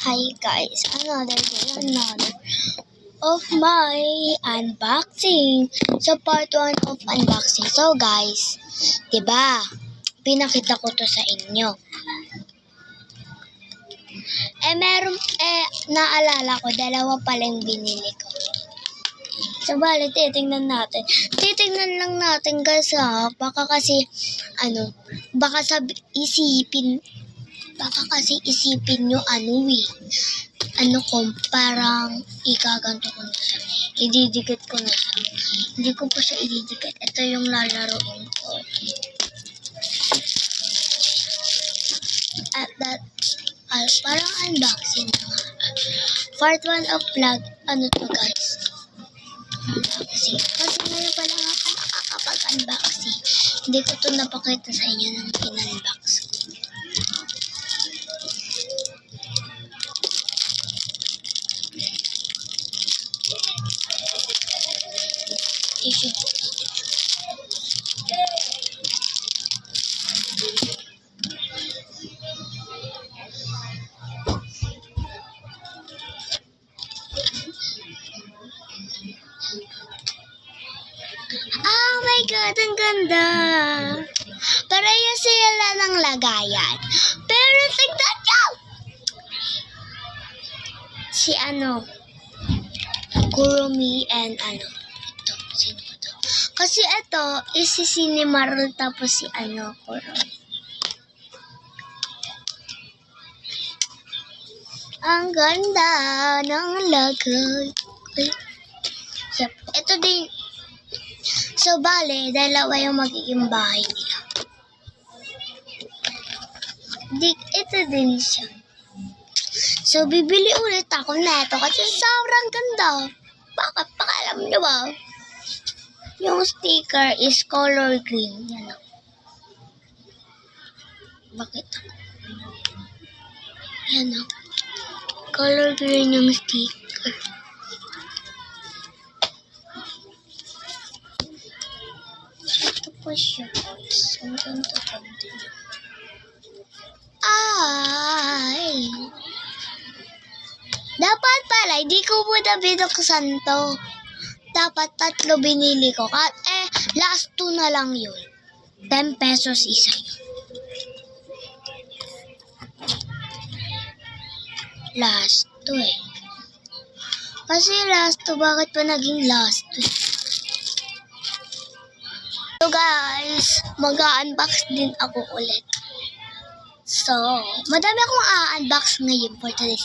Hi guys, another day, another of my unboxing. So part 1 of unboxing. So guys, 'di ba? Pinakita ko to sa inyo. Naalala ko, dalawa pala yung binili ko. So bali, titingnan natin. Titingnan lang natin guys ha. Baka kasi, isipin nyo parang igaganto ko na siya. Ididikit ko na siya. Hindi ko pa siya ididikit. Ito yung lalaroin ko. Parang unboxing na nga. Part 1 of vlog. Ano to guys? Unboxing. Kasi ngayon pa lang ako nakakapag-unboxing. Hindi ko to napakita sa inyo ng in-unbox ko. Tissue. Oh my God, ang ganda! Pareho sila ng lagayan. Pero tignan nyo! Si Kurumi and ito, sino ba to? Kasi ito, si Cinemarl tapos si Kurumi. Ang ganda ng lagay. Ito din. So, bale, dalawa yung magiging bahay nila. Ito din siya. So, bibili ulit ako neto kasi sobrang ganda. Bakit? Alam nyo ba? Yung sticker is color green. Yan o. Bakit? Yan o. Color green yung sticker. Ito po siya guys. Ang ganda-ganda niya. Dapat pala, hindi ko muna binuksan to. Dapat 3 binili ko. Last 2 na lang yun. 10 pesos isa yun. Last 2 eh. Kasi last 2, bakit pa naging last 2? So guys, mag-unbox din ako ulit. So, madami akong a-unbox ngayon for today.